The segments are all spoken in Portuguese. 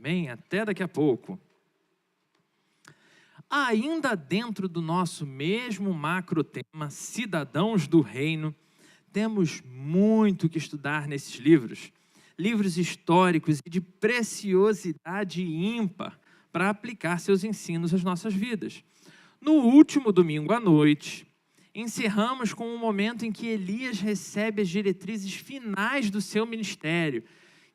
Amém? Até daqui a pouco. Ainda dentro do nosso mesmo macro tema, cidadãos do reino, temos muito que estudar nesses livros. Livros históricos e de preciosidade ímpar para aplicar seus ensinos às nossas vidas. No último domingo à noite, encerramos com um momento em que Elias recebe as diretrizes finais do seu ministério.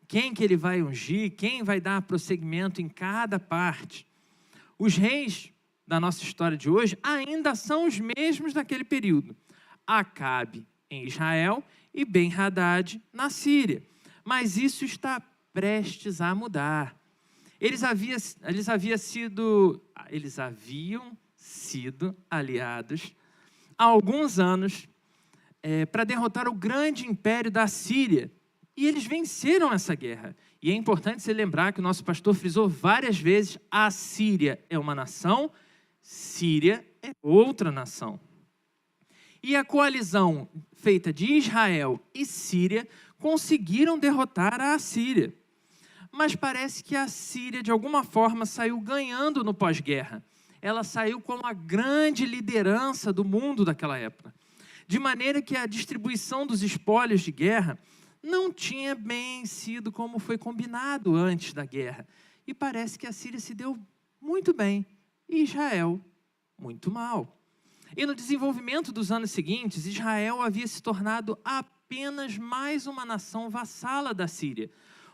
Quem que ele vai ungir, quem vai dar prosseguimento em cada parte. Os reis da nossa história de hoje ainda são os mesmos daquele período. Acabe em Israel e Ben-Hadad na Síria. Mas isso está prestes a mudar. Eles haviam sido aliados há alguns anos para derrotar o grande império da Síria. E eles venceram essa guerra. E é importante se lembrar que o nosso pastor frisou várias vezes: a Síria é uma nação, Síria é outra nação. E a coalizão feita de Israel e Síria conseguiram derrotar a Assíria. Mas parece que a Síria, de alguma forma, saiu ganhando no pós-guerra. Ela saiu como a grande liderança do mundo daquela época. De maneira que a distribuição dos espólios de guerra não tinha bem sido como foi combinado antes da guerra. E parece que a Síria se deu muito bem e Israel muito mal. E no desenvolvimento dos anos seguintes, Israel havia se tornado apenas mais uma nação vassala da Síria.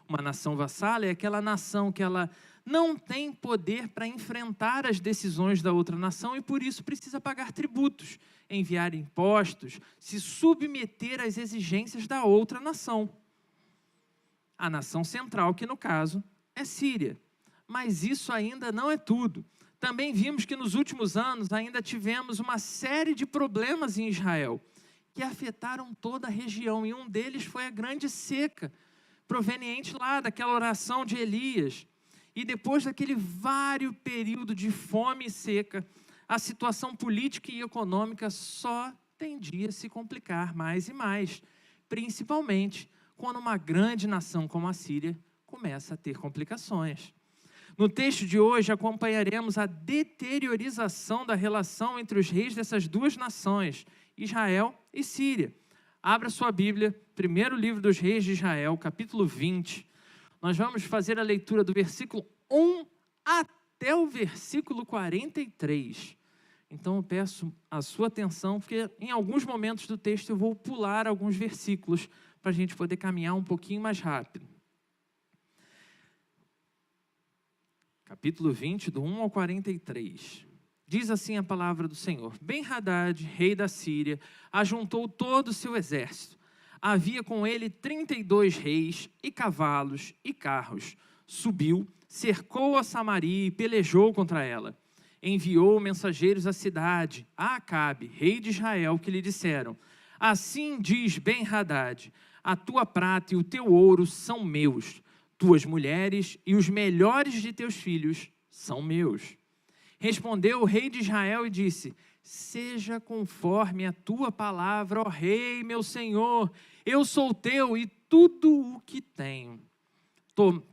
Uma nação vassala é aquela nação que ela não tem poder para enfrentar as decisões da outra nação e por isso precisa pagar tributos, enviar impostos, se submeter às exigências da outra nação. A nação central, que no caso é Síria. Mas isso ainda não é tudo. Também vimos que nos últimos anos ainda tivemos uma série de problemas em Israel que afetaram toda a região, e um deles foi a grande seca, proveniente lá daquela oração de Elias. E depois daquele vário período de fome e seca, a situação política e econômica só tendia a se complicar mais e mais, principalmente quando uma grande nação como a Síria começa a ter complicações. No texto de hoje, acompanharemos a deteriorização da relação entre os reis dessas duas nações, Israel e Síria. Abra sua Bíblia, primeiro livro dos reis de Israel, capítulo 20. Nós vamos fazer a leitura do versículo 1 até o versículo 43. Então eu peço a sua atenção, porque em alguns momentos do texto eu vou pular alguns versículos para a gente poder caminhar um pouquinho mais rápido. Capítulo 20, do 1 ao 43. Diz assim a palavra do Senhor: Ben-Hadad, rei da Síria, ajuntou todo o seu exército. Havia com ele 32 reis, e cavalos, e carros. Subiu, cercou a Samaria e pelejou contra ela. Enviou mensageiros à cidade, a Acabe, rei de Israel, que lhe disseram: assim diz Ben-Hadad, a tua prata e o teu ouro são meus, tuas mulheres e os melhores de teus filhos são meus. Respondeu o rei de Israel e disse: seja conforme a tua palavra, ó rei, meu senhor, eu sou teu e tudo o que tenho.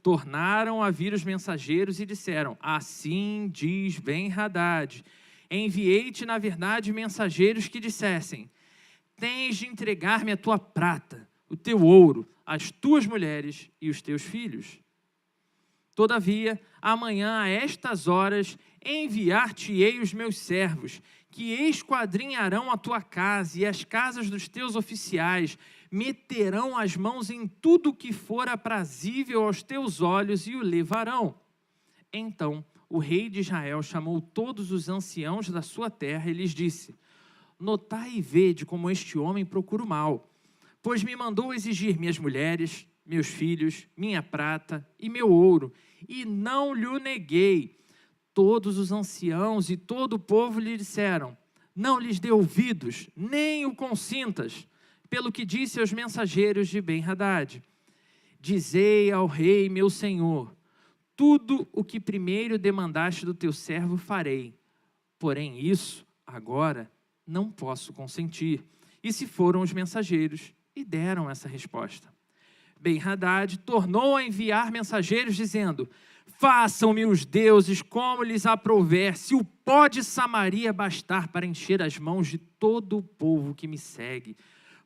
Tornaram a vir os mensageiros e disseram: assim diz Ben-Hadad, enviei-te na verdade mensageiros que dissessem: tens de entregar-me a tua prata, o teu ouro, as tuas mulheres e os teus filhos. Todavia, amanhã a estas horas enviar-te-ei os meus servos, que esquadrinharão a tua casa e as casas dos teus oficiais, meterão as mãos em tudo que for aprazível aos teus olhos e o levarão. Então o rei de Israel chamou todos os anciãos da sua terra e lhes disse: notai e vede como este homem procura o mal, pois me mandou exigir minhas mulheres, meus filhos, minha prata e meu ouro, e não lhe neguei. Todos os anciãos e todo o povo lhe disseram: não lhes dê ouvidos, nem o consintas, pelo que disse aos mensageiros de Ben-Hadad: dizei ao rei meu senhor, tudo o que primeiro demandaste do teu servo farei, porém isso agora não posso consentir. E se foram os mensageiros e deram essa resposta. Ben-Hadad tornou a enviar mensageiros dizendo: Façam-me os deuses como lhes aprouver, se o pó de Samaria bastar para encher as mãos de todo o povo que me segue.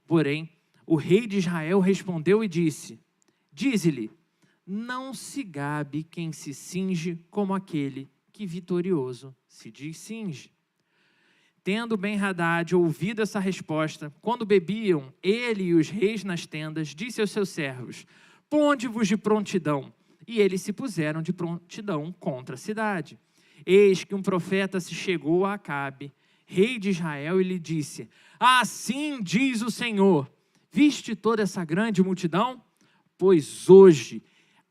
Porém, o rei de Israel respondeu e disse: Dize-lhe, não se gabe quem se cinge como aquele que vitorioso se cinge. Tendo Ben-Hadad ouvido essa resposta, quando bebiam ele e os reis nas tendas, disse aos seus servos: Ponde-vos de prontidão. E eles se puseram de prontidão contra a cidade. Eis que um profeta se chegou a Acabe, rei de Israel, e lhe disse: Assim diz o Senhor, viste toda essa grande multidão? Pois hoje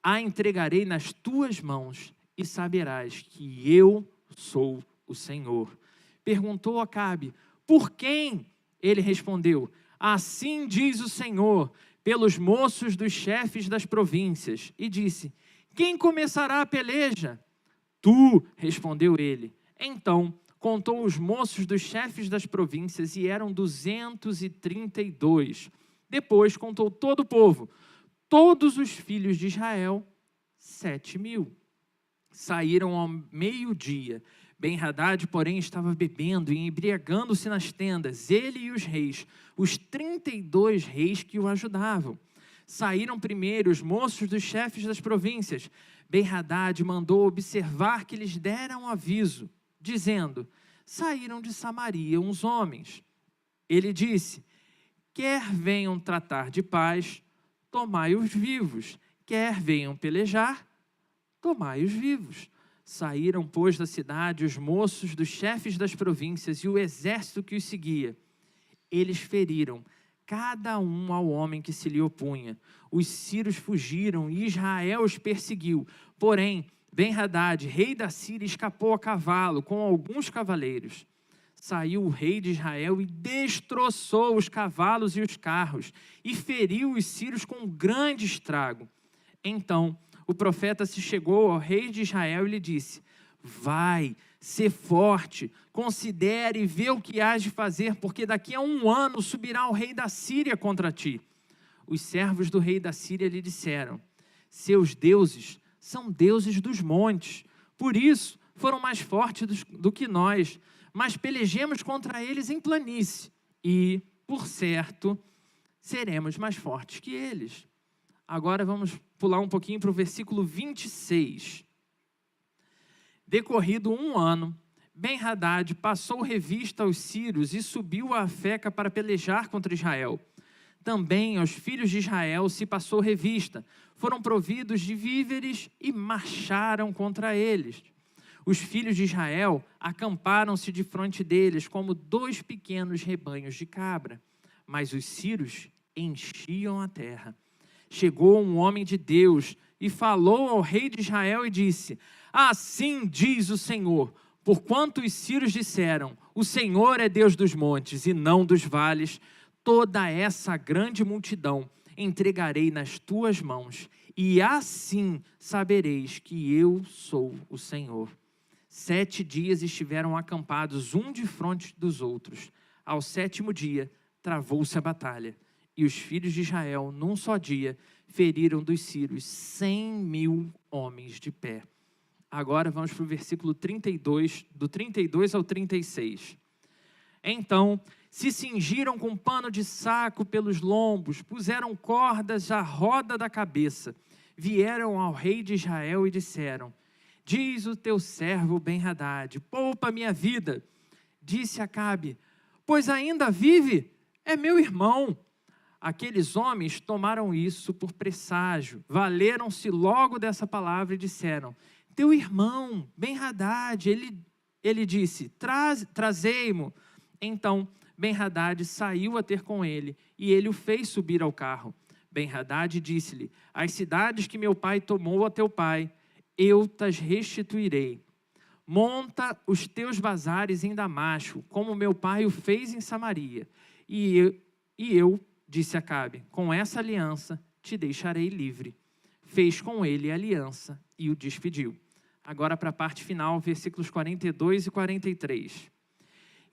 a entregarei nas tuas mãos, e saberás que eu sou o Senhor. Perguntou Acabe: Por quem? Ele respondeu: Assim diz o Senhor, pelos moços dos chefes das províncias. E disse: Quem começará a peleja? Tu, respondeu ele. Então contou os moços dos chefes das províncias, e eram 232. Depois contou todo o povo, todos os filhos de Israel, 7.000. Saíram ao meio-dia. Ben-Hadad, porém, estava bebendo e embriagando-se nas tendas, ele e os reis, os 32 reis que o ajudavam. Saíram primeiro os moços dos chefes das províncias. Ben-Hadad mandou observar que lhes deram aviso, dizendo: Saíram de Samaria uns homens. Ele disse: Quer venham tratar de paz, tomai-os vivos. Quer venham pelejar, tomai-os vivos. Saíram, pois, da cidade os moços dos chefes das províncias e o exército que os seguia. Eles feriram cada um ao homem que se lhe opunha. Os sírios fugiram e Israel os perseguiu. Porém, Ben-Hadad, rei da Síria, escapou a cavalo com alguns cavaleiros. Saiu o rei de Israel e destroçou os cavalos e os carros e feriu os sírios com grande estrago. Então o profeta se chegou ao rei de Israel e lhe disse: Vai, sê forte, considere e vê o que hás de fazer, porque daqui a 1 ano subirá o rei da Síria contra ti. Os servos do rei da Síria lhe disseram: Seus deuses são deuses dos montes, por isso foram mais fortes do que nós, mas pelejemos contra eles em planície, e, por certo, seremos mais fortes que eles. Agora vamos pular um pouquinho para o versículo 26. Decorrido 1 ano, Ben-Hadad passou revista aos sírios e subiu a Afeca para pelejar contra Israel. Também aos filhos de Israel se passou revista, foram providos de víveres e marcharam contra eles. Os filhos de Israel acamparam-se defronte deles como 2 pequenos rebanhos de cabra, mas os sírios enchiam a terra. Chegou um homem de Deus e falou ao rei de Israel e disse: Assim diz o Senhor, porquanto os sírios disseram: O Senhor é Deus dos montes e não dos vales, toda essa grande multidão entregarei nas tuas mãos, e assim sabereis que eu sou o Senhor. 7 dias estiveram acampados um defronte dos outros. Ao 7º dia, travou-se a batalha. E os filhos de Israel, num só dia, feriram dos sírios 100.000 homens de pé. Agora vamos para o versículo 32, do 32 ao 36. Então se cingiram com pano de saco pelos lombos, puseram cordas à roda da cabeça, vieram ao rei de Israel e disseram: Diz o teu servo Ben-Hadad, poupa minha vida. Disse Acabe: Pois ainda vive, é meu irmão. Aqueles homens tomaram isso por presságio, valeram-se logo dessa palavra e disseram: Teu irmão, Ben-Hadad. Ele disse: Trazei-mo. Então Ben-Hadad saiu a ter com ele, e ele o fez subir ao carro. Ben-Hadad disse-lhe: As cidades que meu pai tomou a teu pai, eu tas restituirei. Monta os teus bazares em Damasco, como meu pai o fez em Samaria. E eu disse Acabe: com essa aliança te deixarei livre. Fez com ele a aliança e o despediu. Agora para a parte final, versículos 42 e 43.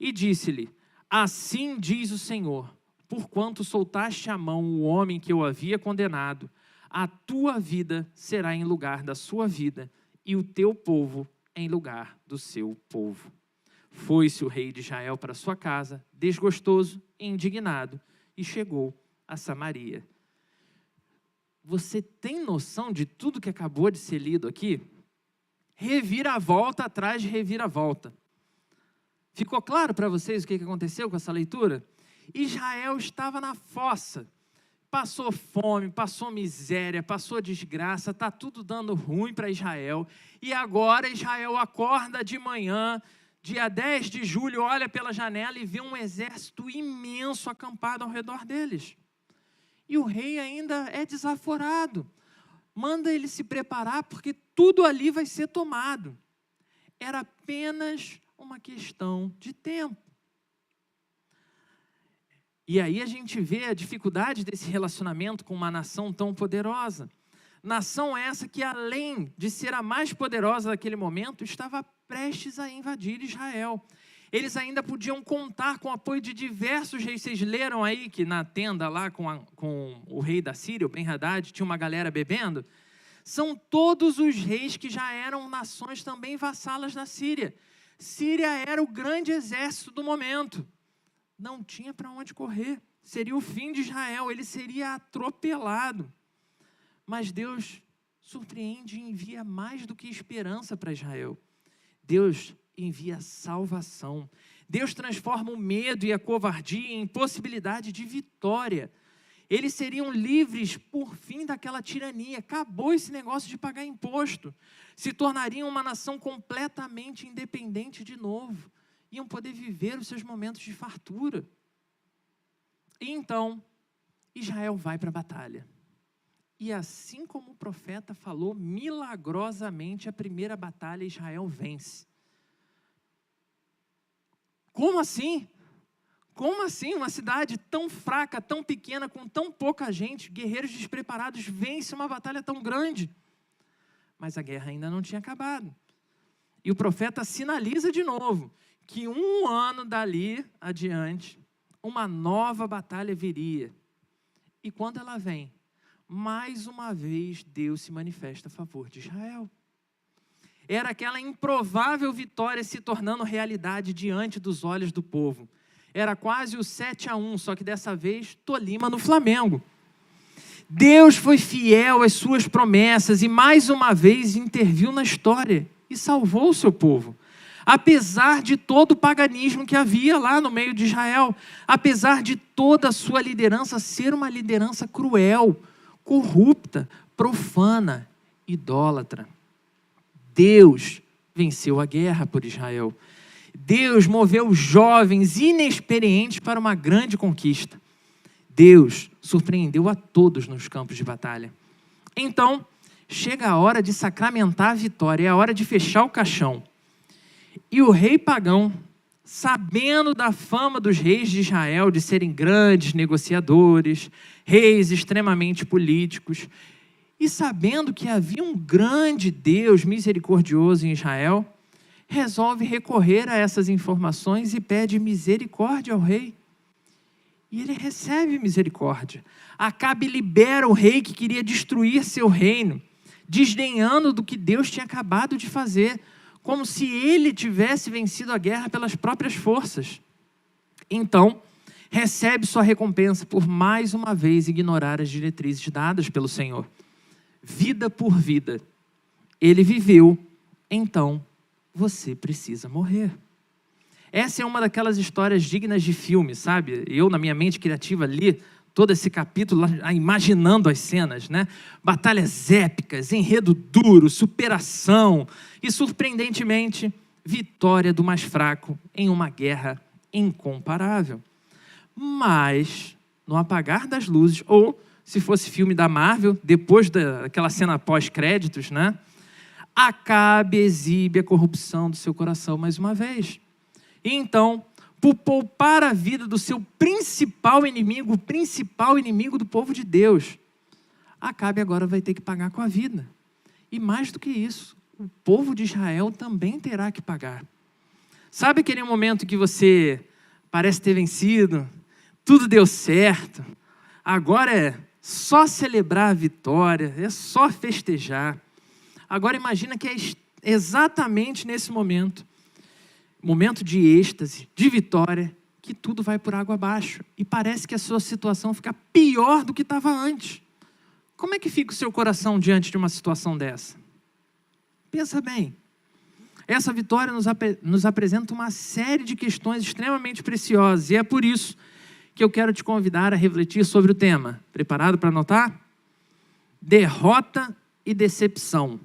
E disse-lhe: Assim diz o Senhor, porquanto soltaste a mão o homem que eu havia condenado, a tua vida será em lugar da sua vida, e o teu povo em lugar do seu povo. Foi-se o rei de Israel para sua casa, desgostoso e indignado, e chegou a Samaria. Você tem noção de tudo que acabou de ser lido aqui? Reviravolta atrás de reviravolta. Ficou claro para vocês o que aconteceu com essa leitura? Israel estava na fossa. Passou fome, passou miséria, passou desgraça, está tudo dando ruim para Israel. E agora Israel acorda de manhã, dia 10 de julho, olha pela janela e vê um exército imenso acampado ao redor deles. E o rei ainda é desaforado. Manda ele se preparar porque tudo ali vai ser tomado. Era apenas uma questão de tempo. E aí a gente vê a dificuldade desse relacionamento com uma nação tão poderosa. Nação essa que, além de ser a mais poderosa daquele momento, estava prestes a invadir Israel. Eles ainda podiam contar com o apoio de diversos reis. Vocês leram aí que na tenda lá com o rei da Síria, o Ben-Hadad, tinha uma galera bebendo? São todos os reis que já eram nações também vassalas da Síria. Síria era o grande exército do momento. Não tinha para onde correr. Seria o fim de Israel, ele seria atropelado. Mas Deus surpreende e envia mais do que esperança para Israel. Deus envia salvação. Deus transforma o medo e a covardia em possibilidade de vitória. Eles seriam livres por fim daquela tirania. Acabou esse negócio de pagar imposto. Se tornariam uma nação completamente independente de novo. Iam poder viver os seus momentos de fartura. E então, Israel vai para a batalha. E assim como o profeta falou, milagrosamente a primeira batalha Israel vence. Como assim? Como assim? Uma cidade tão fraca, tão pequena, com tão pouca gente, guerreiros despreparados, vence uma batalha tão grande. Mas a guerra ainda não tinha acabado. E o profeta sinaliza de novo que 1 ano dali adiante, uma nova batalha viria. E quando ela vem, mais uma vez Deus se manifesta a favor de Israel. Era aquela improvável vitória se tornando realidade diante dos olhos do povo. Era quase o 7-1, só que dessa vez Tolima no Flamengo. Deus foi fiel às suas promessas e mais uma vez interviu na história e salvou o seu povo. Apesar de todo o paganismo que havia lá no meio de Israel, apesar de toda a sua liderança ser uma liderança cruel, corrupta, profana, idólatra. Deus venceu a guerra por Israel. Deus moveu jovens inexperientes para uma grande conquista. Deus surpreendeu a todos nos campos de batalha. Então, chega a hora de sacramentar a vitória, é a hora de fechar o caixão. E o rei pagão, sabendo da fama dos reis de Israel de serem grandes negociadores, reis extremamente políticos, e sabendo que havia um grande Deus misericordioso em Israel, resolve recorrer a essas informações e pede misericórdia ao rei. E ele recebe misericórdia. Acabe libera o rei que queria destruir seu reino, desdenhando do que Deus tinha acabado de fazer, como se ele tivesse vencido a guerra pelas próprias forças. Então, recebe sua recompensa por mais uma vez ignorar as diretrizes dadas pelo Senhor. Vida por vida. Ele viveu, então você precisa morrer. Essa é uma daquelas histórias dignas de filme, sabe? Eu, na minha mente criativa, li todo esse capítulo, imaginando as cenas, né? Batalhas épicas, enredo duro, superação e, surpreendentemente, vitória do mais fraco em uma guerra incomparável. Mas, no apagar das luzes, ou se fosse filme da Marvel, depois daquela cena pós-créditos, né? Acabe exibe a corrupção do seu coração mais uma vez. E então, por poupar a vida do seu principal inimigo, o principal inimigo do povo de Deus, Acabe agora vai ter que pagar com a vida. E mais do que isso, o povo de Israel também terá que pagar. Sabe aquele momento que você parece ter vencido, tudo deu certo, agora é só celebrar a vitória, é só festejar. Agora imagina que é exatamente nesse momento de êxtase, de vitória, que tudo vai por água abaixo. E parece que a sua situação fica pior do que estava antes. Como é que fica o seu coração diante de uma situação dessa? Pensa bem. Essa vitória nos apresenta uma série de questões extremamente preciosas. E é por isso que eu quero te convidar a refletir sobre o tema. Preparado para anotar? Derrota e decepção.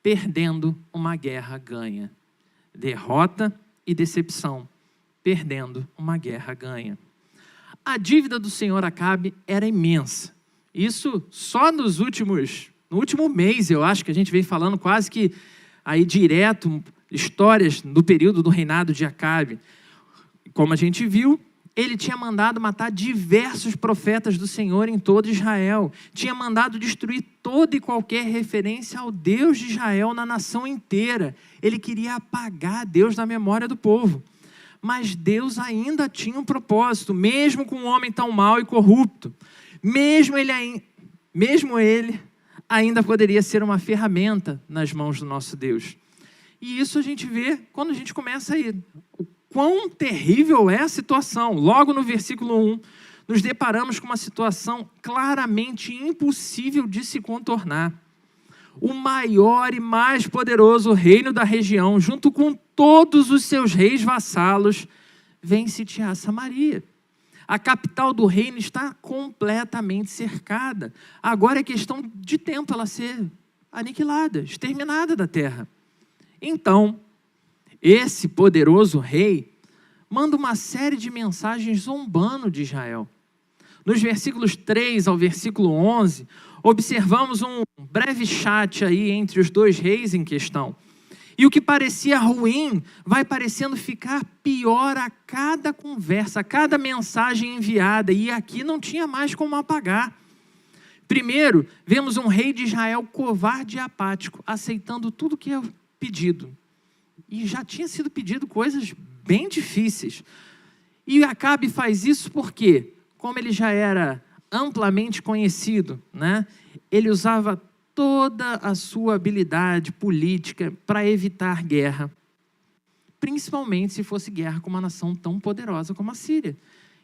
Perdendo uma guerra ganha. Derrota e decepção. Perdendo uma guerra ganha. A dívida do senhor Acabe era imensa. Isso só no último mês, eu acho que a gente vem falando quase que aí direto, histórias do período do reinado de Acabe. Como a gente viu, ele tinha mandado matar diversos profetas do Senhor em todo Israel. Tinha mandado destruir toda e qualquer referência ao Deus de Israel na nação inteira. Ele queria apagar Deus da memória do povo. Mas Deus ainda tinha um propósito, mesmo com um homem tão mau e corrupto. Mesmo ele ainda poderia ser uma ferramenta nas mãos do nosso Deus. E isso a gente vê quando a gente começa a ir. O quão terrível é a situação. Logo no versículo 1, nos deparamos com uma situação claramente impossível de se contornar. O maior e mais poderoso reino da região, junto com todos os seus reis vassalos, vem sitiar Samaria. A capital do reino está completamente cercada. Agora é questão de tempo ela ser aniquilada, exterminada da terra. Então, esse poderoso rei manda uma série de mensagens zombando de Israel. Nos versículos 3 ao versículo 11, observamos um breve chat aí entre os dois reis em questão. E o que parecia ruim vai parecendo ficar pior a cada conversa, a cada mensagem enviada. E aqui não tinha mais como apagar. Primeiro, vemos um rei de Israel covarde e apático, aceitando tudo que é pedido. E já tinha sido pedido coisas bem difíceis. E Acabe faz isso porque, como ele já era amplamente conhecido, né? Ele usava toda a sua habilidade política para evitar guerra, principalmente se fosse guerra com uma nação tão poderosa como a Síria.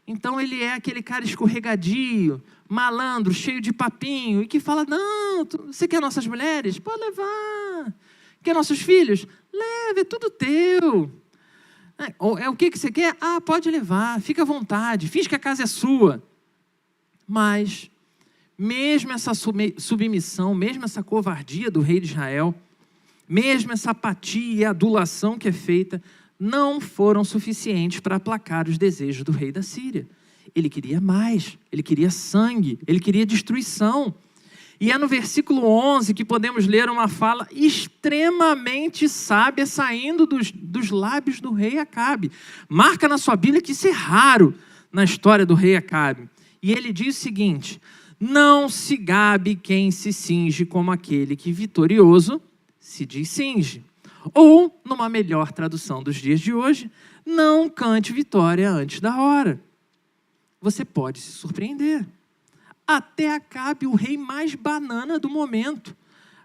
Então ele é aquele cara escorregadio, malandro, cheio de papinho, e que fala, não, você quer nossas mulheres? Pode levar. Quer nossos filhos? Leve, é tudo teu. É o que você quer? Ah, pode levar, fica à vontade, finge que a casa é sua. Mas mesmo essa submissão, mesmo essa covardia do rei de Israel, mesmo essa apatia e adulação que é feita, não foram suficientes para aplacar os desejos do rei da Síria. Ele queria mais, ele queria sangue, ele queria destruição. E é no versículo 11 que podemos ler uma fala extremamente sábia saindo dos lábios do rei Acabe. Marca na sua Bíblia que isso é raro na história do rei Acabe. E ele diz o seguinte: não se gabe quem se cinge como aquele que vitorioso se diz cinge. Ou, numa melhor tradução dos dias de hoje, não cante vitória antes da hora. Você pode se surpreender. Até Acabe, o rei mais banana do momento.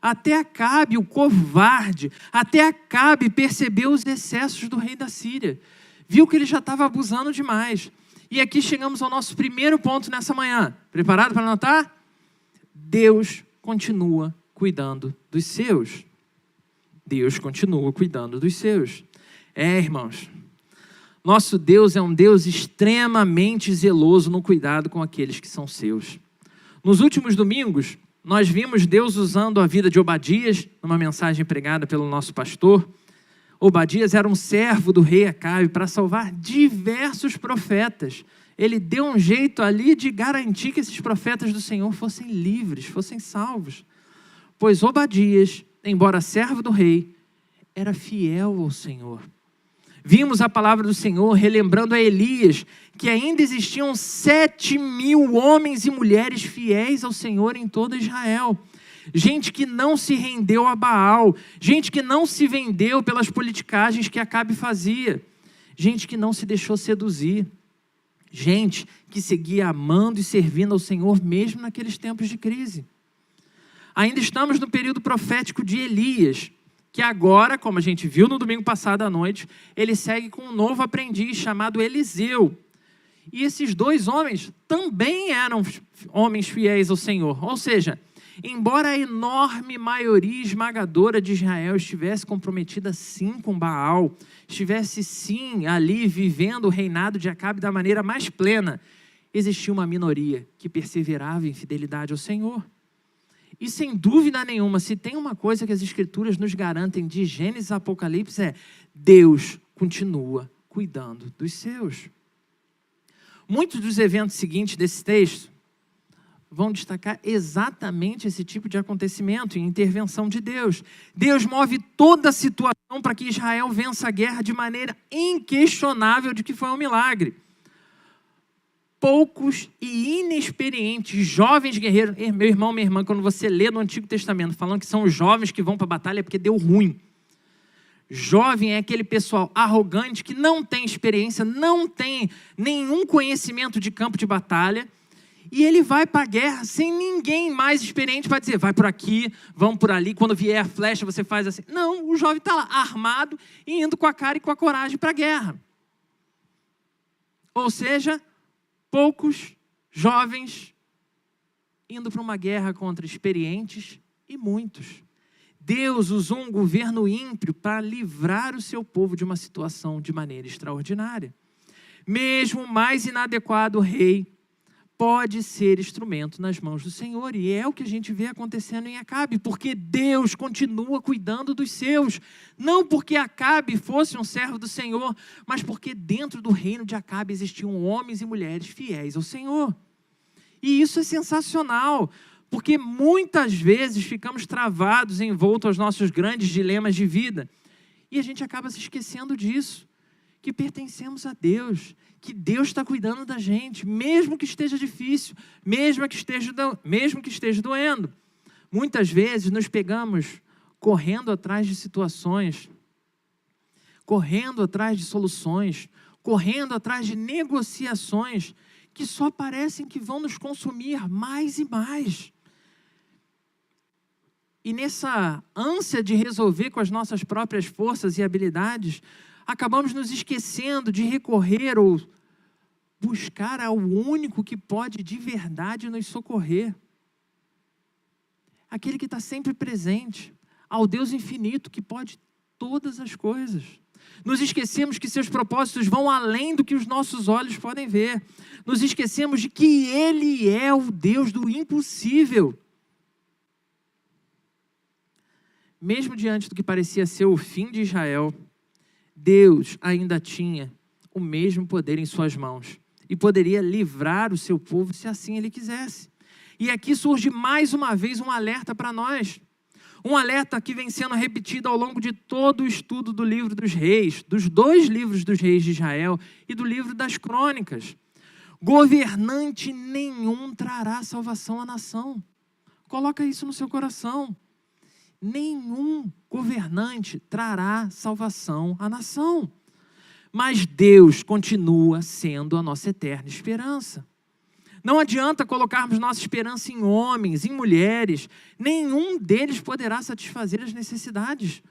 Até Acabe, o covarde. Até Acabe percebeu os excessos do rei da Síria. Viu que ele já estava abusando demais. E aqui chegamos ao nosso primeiro ponto nessa manhã. Preparado para anotar? Deus continua cuidando dos seus. Deus continua cuidando dos seus. Irmãos, nosso Deus é um Deus extremamente zeloso no cuidado com aqueles que são seus. Nos últimos domingos, nós vimos Deus usando a vida de Obadias, numa mensagem pregada pelo nosso pastor. Obadias era um servo do rei Acabe para salvar diversos profetas. Ele deu um jeito ali de garantir que esses profetas do Senhor fossem livres, fossem salvos. Pois Obadias, embora servo do rei, era fiel ao Senhor. Vimos a palavra do Senhor relembrando a Elias que ainda existiam 7.000 homens e mulheres fiéis ao Senhor em todo Israel. Gente que não se rendeu a Baal, gente que não se vendeu pelas politicagens que Acabe fazia, gente que não se deixou seduzir, gente que seguia amando e servindo ao Senhor mesmo naqueles tempos de crise. Ainda estamos no período profético de Elias, que agora, como a gente viu no domingo passado à noite, ele segue com um novo aprendiz chamado Eliseu. E esses dois homens também eram homens fiéis ao Senhor. Ou seja, embora a enorme maioria esmagadora de Israel estivesse comprometida sim com Baal, estivesse sim ali vivendo o reinado de Acabe da maneira mais plena, existia uma minoria que perseverava em fidelidade ao Senhor. E sem dúvida nenhuma, se tem uma coisa que as Escrituras nos garantem de Gênesis a Apocalipse é: Deus continua cuidando dos seus. Muitos dos eventos seguintes desse texto vão destacar exatamente esse tipo de acontecimento e intervenção de Deus. Deus move toda a situação para que Israel vença a guerra de maneira inquestionável de que foi um milagre. Poucos e inexperientes jovens guerreiros, meu irmão, minha irmã, quando você lê no Antigo Testamento falando que são os jovens que vão para a batalha é porque deu ruim. Jovem é aquele pessoal arrogante que não tem experiência, não tem nenhum conhecimento de campo de batalha, e ele vai para a guerra sem ninguém mais experiente para dizer: vai por aqui, vamos por ali, quando vier a flecha você faz assim. Não, o jovem está lá armado e indo com a cara e com a coragem para a guerra. Ou seja, poucos jovens indo para uma guerra contra experientes e muitos. Deus usou um governo ímpio para livrar o seu povo de uma situação de maneira extraordinária. Mesmo o mais inadequado rei pode ser instrumento nas mãos do Senhor. E é o que a gente vê acontecendo em Acabe, porque Deus continua cuidando dos seus. Não porque Acabe fosse um servo do Senhor, mas porque dentro do reino de Acabe existiam homens e mulheres fiéis ao Senhor. E isso é sensacional, porque muitas vezes ficamos travados, envoltos aos nossos grandes dilemas de vida. E a gente acaba se esquecendo disso, que pertencemos a Deus, que Deus está cuidando da gente, mesmo que esteja difícil, mesmo que esteja doendo. Muitas vezes nos pegamos correndo atrás de situações, correndo atrás de soluções, correndo atrás de negociações que só parecem que vão nos consumir mais e mais. E nessa ânsia de resolver com as nossas próprias forças e habilidades, acabamos nos esquecendo de recorrer ou buscar ao único que pode de verdade nos socorrer. Aquele que está sempre presente, ao Deus infinito que pode todas as coisas. Nos esquecemos que seus propósitos vão além do que os nossos olhos podem ver. Nos esquecemos de que Ele é o Deus do impossível. Mesmo diante do que parecia ser o fim de Israel, Deus ainda tinha o mesmo poder em suas mãos e poderia livrar o seu povo se assim Ele quisesse. E aqui surge mais uma vez um alerta para nós. Um alerta que vem sendo repetido ao longo de todo o estudo do livro dos reis, dos 2 livros dos reis de Israel e do livro das crônicas. Governante nenhum trará salvação à nação. Coloca isso no seu coração. Nenhum governante trará salvação à nação. Mas Deus continua sendo a nossa eterna esperança. Não adianta colocarmos nossa esperança em homens, em mulheres. Nenhum deles poderá satisfazer as necessidades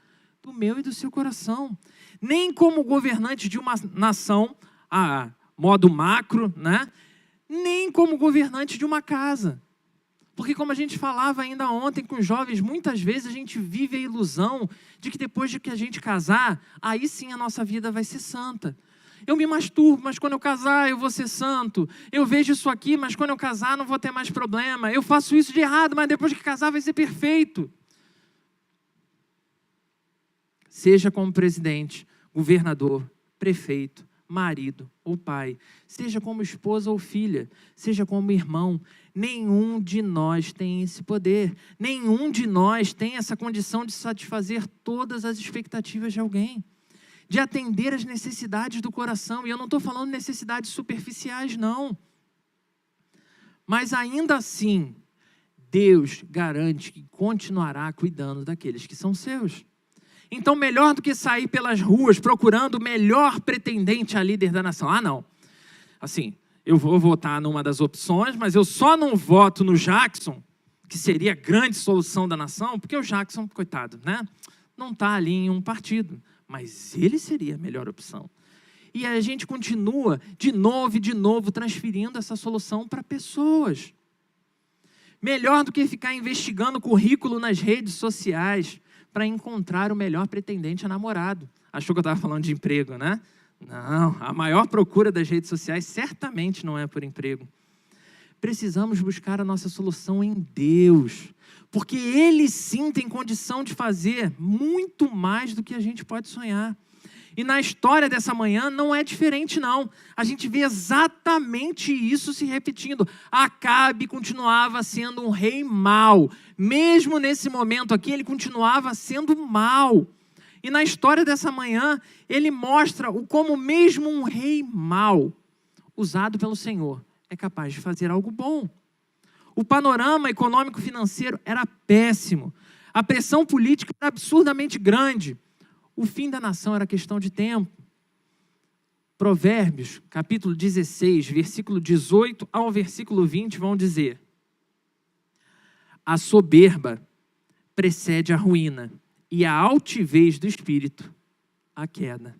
do meu e do seu coração. Nem como governante de uma nação, a modo macro, né? Nem como governante de uma casa. Porque como a gente falava ainda ontem com os jovens, muitas vezes a gente vive a ilusão de que depois de que a gente casar, aí sim a nossa vida vai ser santa. Eu me masturbo, mas quando eu casar eu vou ser santo. Eu vejo isso aqui, mas quando eu casar não vou ter mais problema. Eu faço isso de errado, mas depois que casar vai ser perfeito. Seja como presidente, governador, prefeito, marido ou pai, seja como esposa ou filha, seja como irmão, nenhum de nós tem esse poder. Nenhum de nós tem essa condição de satisfazer todas as expectativas de alguém, de atender às necessidades do coração. E eu não estou falando necessidades superficiais, não. Mas ainda assim, Deus garante que continuará cuidando daqueles que são seus. Então, melhor do que sair pelas ruas procurando o melhor pretendente a líder da nação. Ah, não. Assim, eu vou votar numa das opções, mas eu só não voto no Jackson, que seria a grande solução da nação, porque o Jackson, coitado, né, não está ali em um partido, mas ele seria a melhor opção. E a gente continua de novo e de novo transferindo essa solução para pessoas. Melhor do que ficar investigando currículo nas redes sociais para encontrar o melhor pretendente a namorado. Achou que eu estava falando de emprego, né? Não, a maior procura das redes sociais certamente não é por emprego. Precisamos buscar a nossa solução em Deus, porque Ele sim tem condição de fazer muito mais do que a gente pode sonhar. E na história dessa manhã não é diferente não. A gente vê exatamente isso se repetindo. Acabe continuava sendo um rei mau. Mesmo nesse momento aqui, ele continuava sendo mau. E na história dessa manhã, ele mostra como mesmo um rei mau, usado pelo Senhor, é capaz de fazer algo bom. O panorama econômico-financeiro era péssimo. A pressão política era absurdamente grande. O fim da nação era questão de tempo. Provérbios, capítulo 16, versículo 18 ao versículo 20, vão dizer: a soberba precede a ruína, e a altivez do espírito, a queda.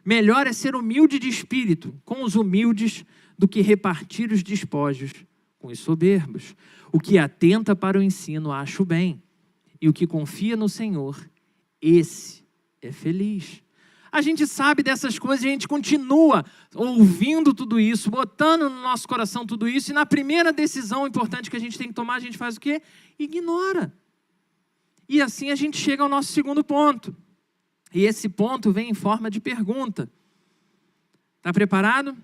Melhor é ser humilde de espírito com os humildes do que repartir os despojos com os soberbos. O que atenta para o ensino acha o bem, e o que confia no Senhor, esse é feliz. A gente sabe dessas coisas, a gente continua ouvindo tudo isso, botando no nosso coração tudo isso, e na primeira decisão importante que a gente tem que tomar, a gente faz o quê? Ignora. E assim a gente chega ao nosso segundo ponto. E esse ponto vem em forma de pergunta. Está preparado?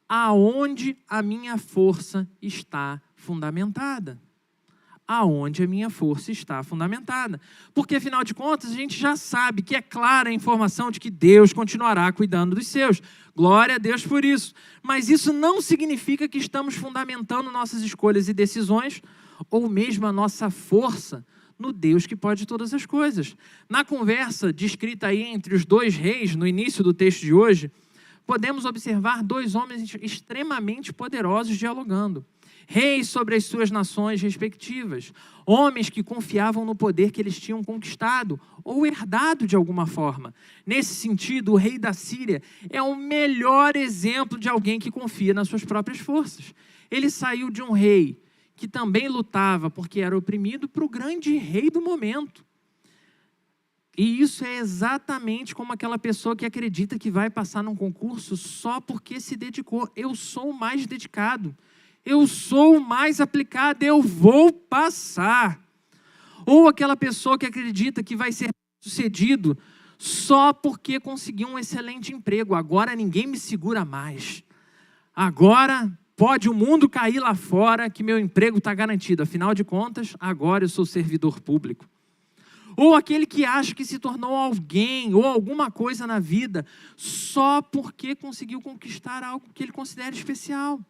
Aonde a minha força está fundamentada? Aonde a minha força está fundamentada? Porque, afinal de contas, a gente já sabe que é clara a informação de que Deus continuará cuidando dos seus. Glória a Deus por isso. Mas isso não significa que estamos fundamentando nossas escolhas e decisões, ou mesmo a nossa força, no Deus que pode todas as coisas. Na conversa descrita aí entre os dois reis, no início do texto de hoje, podemos observar dois homens extremamente poderosos dialogando. Reis sobre as suas nações respectivas. Homens que confiavam no poder que eles tinham conquistado ou herdado de alguma forma. Nesse sentido, o rei da Síria é o melhor exemplo de alguém que confia nas suas próprias forças. Ele saiu de um rei que também lutava porque era oprimido, para o grande rei do momento. E isso é exatamente como aquela pessoa que acredita que vai passar num concurso só porque se dedicou. Eu sou o mais dedicado, eu sou o mais aplicado, eu vou passar. Ou aquela pessoa que acredita que vai ser sucedido só porque conseguiu um excelente emprego. Agora ninguém me segura mais. Agora pode o mundo cair lá fora que meu emprego está garantido. Afinal de contas, agora eu sou servidor público. Ou aquele que acha que se tornou alguém ou alguma coisa na vida só porque conseguiu conquistar algo que ele considera especial.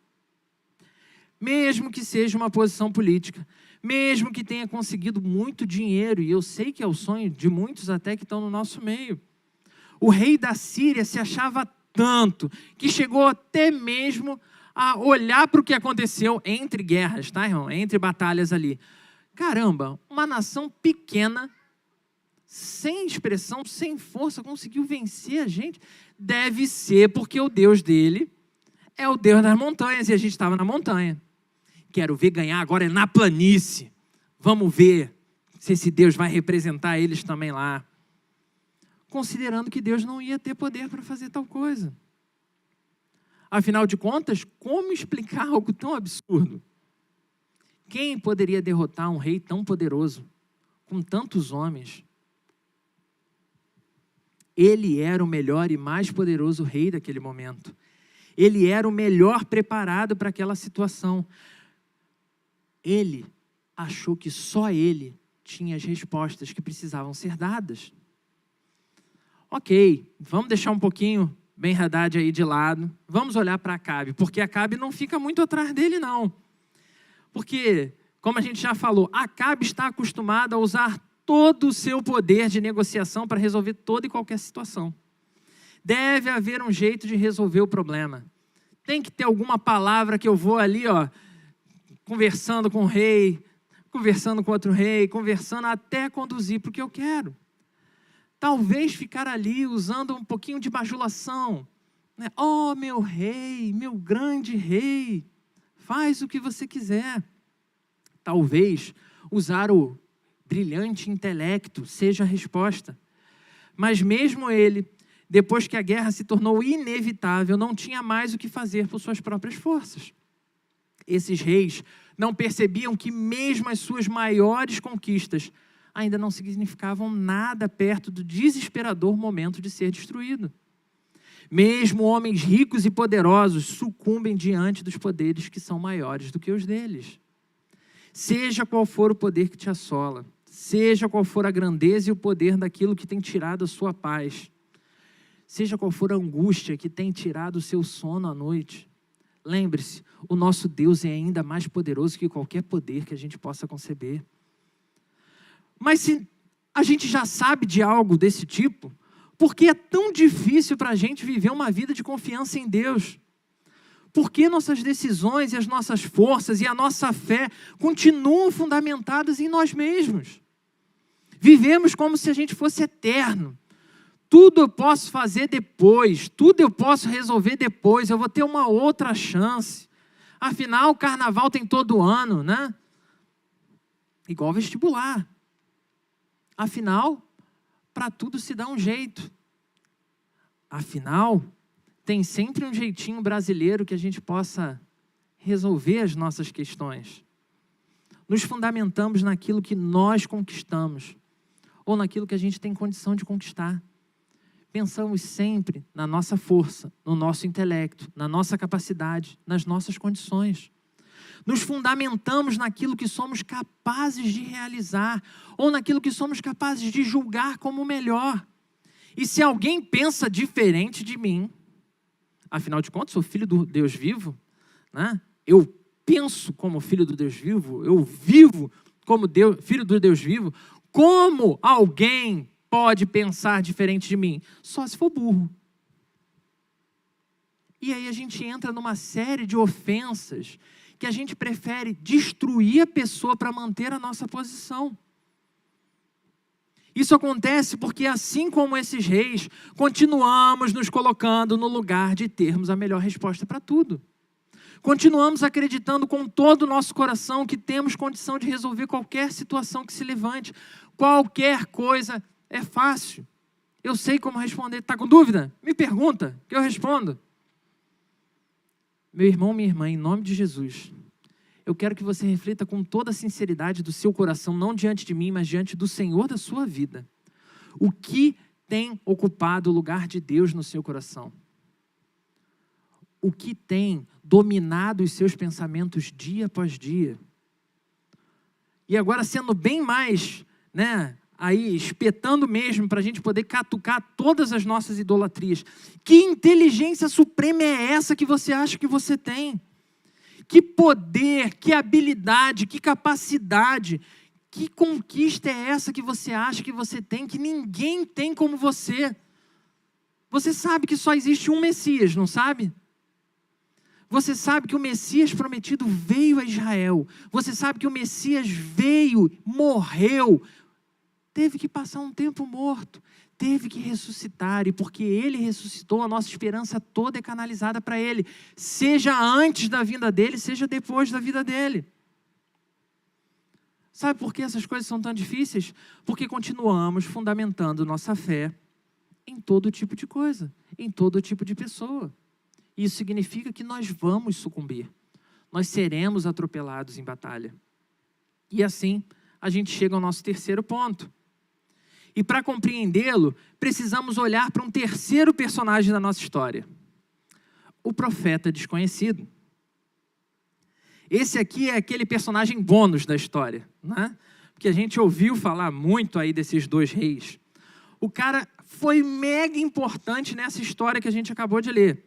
Mesmo que seja uma posição política, mesmo que tenha conseguido muito dinheiro, e eu sei que é o sonho de muitos até que estão no nosso meio. O rei da Síria se achava tanto que chegou até mesmo a olhar para o que aconteceu entre guerras, tá, irmão? Entre batalhas ali. Caramba, uma nação pequena, sem expressão, sem força, conseguiu vencer a gente. Deve ser porque o Deus dele é o Deus das montanhas, e a gente estava na montanha. Quero ver ganhar agora é na planície. Vamos ver se esse Deus vai representar eles também lá. Considerando que Deus não ia ter poder para fazer tal coisa. Afinal de contas, como explicar algo tão absurdo? Quem poderia derrotar um rei tão poderoso, com tantos homens? Ele era o melhor e mais poderoso rei daquele momento. Ele era o melhor preparado para aquela situação. Ele achou que só ele tinha as respostas que precisavam ser dadas. Ok, vamos deixar um pouquinho Ben-Hadad aí de lado. Vamos olhar para Acabe, porque Acabe não fica muito atrás dele, não. Porque, como a gente já falou, Acabe está acostumado a usar todo o seu poder de negociação para resolver toda e qualquer situação. Deve haver um jeito de resolver o problema. Tem que ter alguma palavra que eu vou ali, conversando com o rei, conversando com outro rei, conversando até conduzir para o que eu quero. Talvez ficar ali usando um pouquinho de bajulação, né? Oh, meu rei, meu grande rei, faz o que você quiser. Talvez usar o brilhante intelecto seja a resposta. Mas mesmo ele, depois que a guerra se tornou inevitável, não tinha mais o que fazer por suas próprias forças. Esses reis não percebiam que mesmo as suas maiores conquistas ainda não significavam nada perto do desesperador momento de ser destruído. Mesmo homens ricos e poderosos sucumbem diante dos poderes que são maiores do que os deles. Seja qual for o poder que te assola, seja qual for a grandeza e o poder daquilo que tem tirado a sua paz, seja qual for a angústia que tem tirado o seu sono à noite, lembre-se, o nosso Deus é ainda mais poderoso que qualquer poder que a gente possa conceber. Mas se a gente já sabe de algo desse tipo, por que é tão difícil para a gente viver uma vida de confiança em Deus? Por que nossas decisões e as nossas forças e a nossa fé continuam fundamentadas em nós mesmos? Vivemos como se a gente fosse eterno. Tudo eu posso fazer depois, tudo eu posso resolver depois, eu vou ter uma outra chance. Afinal, o carnaval tem todo ano, né? Igual vestibular. Afinal, para tudo se dá um jeito. Afinal, tem sempre um jeitinho brasileiro que a gente possa resolver as nossas questões. Nos fundamentamos naquilo que nós conquistamos, ou naquilo que a gente tem condição de conquistar. Pensamos sempre na nossa força, no nosso intelecto, na nossa capacidade, nas nossas condições. Nos fundamentamos naquilo que somos capazes de realizar, ou naquilo que somos capazes de julgar como melhor. E se alguém pensa diferente de mim, afinal de contas, sou filho do Deus vivo, né? Eu penso como filho do Deus vivo, eu vivo como filho do Deus vivo. Como alguém pode pensar diferente de mim? Só se for burro. E aí a gente entra numa série de ofensas que a gente prefere destruir a pessoa para manter a nossa posição. Isso acontece porque, assim como esses reis, continuamos nos colocando no lugar de termos a melhor resposta para tudo. Continuamos acreditando com todo o nosso coração que temos condição de resolver qualquer situação que se levante. Qualquer coisa é fácil. Eu sei como responder. Está com dúvida? Me pergunta, que eu respondo. Meu irmão, minha irmã, em nome de Jesus, eu quero que você reflita com toda a sinceridade do seu coração, não diante de mim, mas diante do Senhor da sua vida. O que tem ocupado o lugar de Deus no seu coração? O que tem dominado os seus pensamentos dia após dia? E agora sendo bem mais, aí espetando mesmo para a gente poder catucar todas as nossas idolatrias. Que inteligência suprema é essa que você acha que você tem? Que poder, que habilidade, que capacidade, que conquista é essa que você acha que você tem, que ninguém tem como você? Você sabe que só existe um Messias, não sabe? Você sabe que o Messias prometido veio a Israel. Você sabe que o Messias veio, morreu, teve que passar um tempo morto, teve que ressuscitar, e porque ele ressuscitou, a nossa esperança toda é canalizada para ele, seja antes da vinda dele, seja depois da vida dele. Sabe por que essas coisas são tão difíceis? Porque continuamos fundamentando nossa fé em todo tipo de coisa, em todo tipo de pessoa. Isso significa que nós vamos sucumbir, nós seremos atropelados em batalha. E assim, a gente chega ao nosso terceiro ponto. E para compreendê-lo, precisamos olhar para um terceiro personagem da nossa história. O profeta desconhecido. Esse aqui é aquele personagem bônus da história, né? Porque a gente ouviu falar muito aí desses dois reis. O cara foi mega importante nessa história que a gente acabou de ler.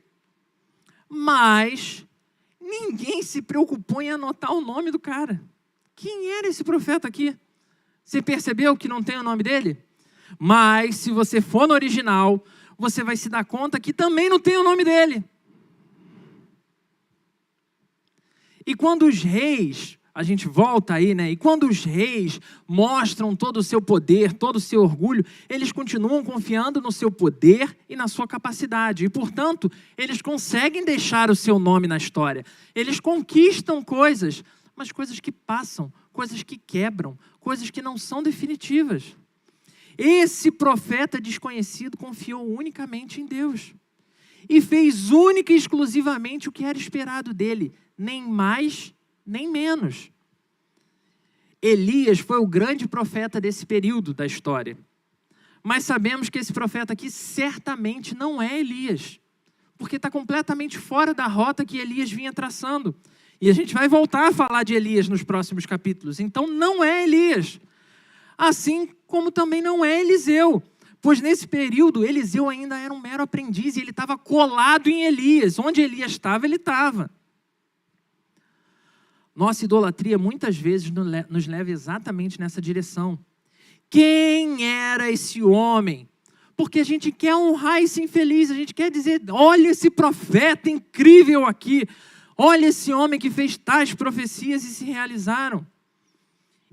Mas ninguém se preocupou em anotar o nome do cara. Quem era esse profeta aqui? Você percebeu que não tem o nome dele? Mas, se você for no original, você vai se dar conta que também não tem o nome dele. E quando os reis a gente volta aí, né? E quando os reis mostram todo o seu poder, todo o seu orgulho, eles continuam confiando no seu poder e na sua capacidade. E, portanto, eles conseguem deixar o seu nome na história. Eles conquistam coisas, mas coisas que passam, coisas que quebram, coisas que não são definitivas. Esse profeta desconhecido confiou unicamente em Deus e fez única e exclusivamente o que era esperado dele, nem mais nem menos. Elias foi o grande profeta desse período da história. Mas sabemos que esse profeta aqui certamente não é Elias, porque está completamente fora da rota que Elias vinha traçando. E a gente vai voltar a falar de Elias nos próximos capítulos. Então não é Elias. Assim como também não é Eliseu. Pois nesse período, Eliseu ainda era um mero aprendiz e ele estava colado em Elias. Onde Elias estava, ele estava. Nossa idolatria muitas vezes nos leva exatamente nessa direção. Quem era esse homem? Porque a gente quer honrar esse infeliz, a gente quer dizer, olha esse profeta incrível aqui, olha esse homem que fez tais profecias e se realizaram.